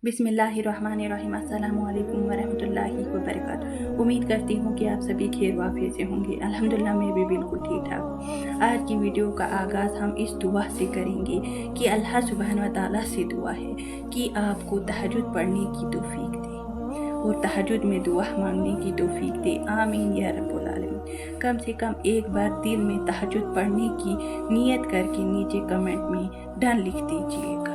बिस्मिल्लाहिर्रहमानिर्रहीम। अस्सलामु अलैकुम वरहमतुल्लाहि वबरकातुहू। उम्मीद करती हूँ कि आप सभी खैर वाफियत से होंगे। अल्हम्दुलिल्लाह मैं भी बिल्कुल ठीक ठाक हूँ। आज की वीडियो का आगाज़ हम इस दुआ से करेंगे कि अल्लाह सुब्हान व तआला से दुआ है कि आपको तहज्जुद पढ़ने की तौफीक दे और तहज्जुद में दुआ मांगने की तौफीक दे। आमीन या रब्बुल आलमीन। कम से कम एक बार दिल में तहज्जुद पढ़ने की नीयत करके नीचे कमेंट में डन लिख दीजिएगा।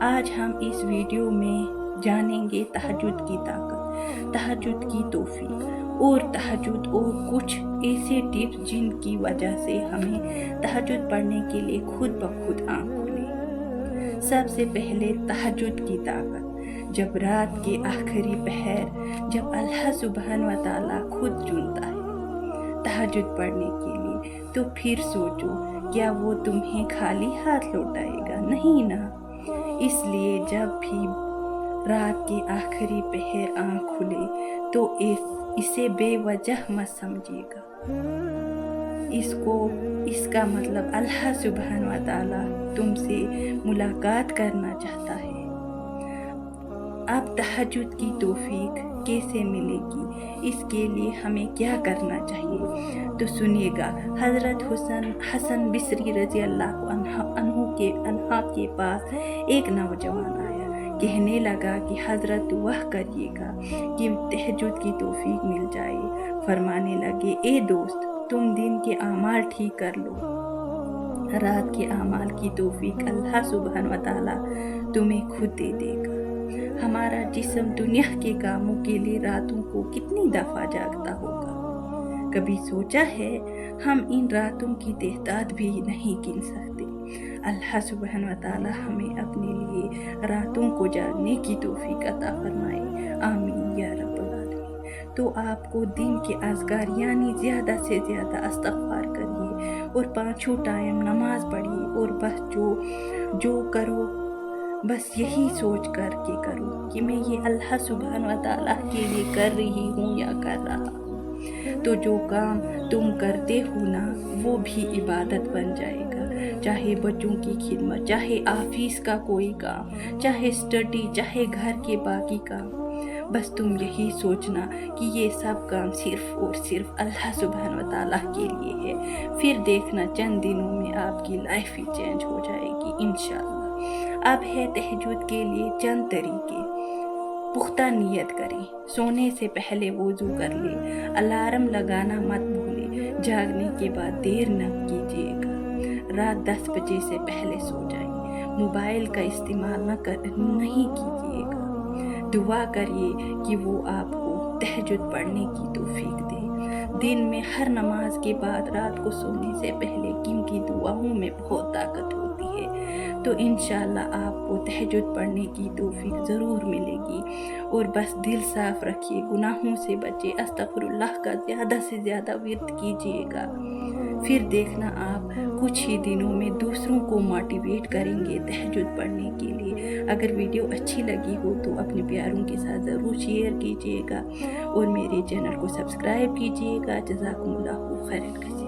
आज हम इस वीडियो में जानेंगे तहज्जुद की ताकत, तहज्जुद की तौफीक और तहज्जुद और कुछ ऐसे टिप्स जिनकी वजह से हमें तहज्जुद पढ़ने के लिए खुद ब खुद आँख खुले। सबसे पहले तहज्जुद की ताकत। जब रात के आखिरी पहर जब अल्लाह सुब्हान व तआला खुद चुनता है तहज्जुद पढ़ने के लिए, तो फिर सोचो क्या वो तुम्हें खाली हाथ लौटाएगा? नहीं ना। इसलिए जब भी रात के आखिरी पहर आँख खुले तो इसे बेवजह मत समझिएगा। इसका मतलब अल्लाह सुब्हान व तआला तुमसे मुलाकात करना चाहता है। अब तहज्जुद की तौफीक कैसे मिलेगी, इसके लिए हमें क्या करना चाहिए, तो सुनिएगा। हज़रत हसन बिसरी रज़ी अल्लाह अन्हु के पास एक नौजवान आया। कहने लगा कि हज़रत वह करिएगा कि तहज्जुद की तौफीक मिल जाए। फरमाने लगे, ए दोस्त, तुम दिन के आमाल ठीक कर लो, रात के आमाल की तौफीक अल्लाह सुब्हान व तआला तुम्हें खुद दे देगा। हमारा जिस्म दुनिया के कामों के लिए रातों को कितनी दफ़ा जागता होगा? कभी सोचा है? हम इन रातों की तादाद भी नहीं गिन सकते। अल्लाह सुब्हान व तआला हमें अपने लिए रातों को जागने की तौफीक अता फरमाए। आमीन या रब्बुल आलमीन। तो आपको दिन के अज़कार यानी ज़्यादा से ज़्यादा इस्तिग़फ़ार करिए और 5 टाइम नमाज पढ़िए और बस जो करो बस यही सोच कर के करो कि मैं ये अल्लाह सुब्हान व तआला के लिए कर रही हूँ या कर रहा हूँ। तो जो काम तुम करते हो ना, वो भी इबादत बन जाएगा। चाहे बच्चों की खिदमत, चाहे ऑफिस का कोई काम, चाहे स्टडी, चाहे घर के बाकी काम, बस तुम यही सोचना कि ये सब काम सिर्फ़ और सिर्फ अल्लाह सुब्हान व तआला के लिए है। फिर देखना चंद दिनों में आपकी लाइफ ही चेंज हो जाएगी इंशाअल्लाह। अब है तहज्जुद के लिए चंद तरीके। पुख्ता नियत करें। सोने से पहले वुज़ू कर लें। अलार्म लगाना मत भूलें। जागने के बाद देर न कीजिएगा। रात 10 बजे से पहले सो जाइए। मोबाइल का इस्तेमाल नहीं कीजिएगा। दुआ करिए कि वो आपको तहज्जुद पढ़ने की तौफीक दे। दिन में हर नमाज के बाद रात को सोने से पहले की दुआओं में बहुत ताकत होती है। तो इंशाअल्लाह आपको तहज्जुद पढ़ने की तौफीक ज़रूर मिलेगी। और बस दिल साफ़ रखिए, गुनाहों से बचे, अस्तग़फिरुल्लाह का ज़्यादा से ज़्यादा विर्द कीजिएगा। फिर देखना आप कुछ ही दिनों में दूसरों को मोटिवेट करेंगे तहज्जुद पढ़ने के लिए। अगर वीडियो अच्छी लगी हो तो अपने प्यारों के साथ ज़रूर शेयर कीजिएगा और मेरे चैनल को सब्सक्राइब कीजिएगा। जज़ाकुमुल्लाहु खैरन।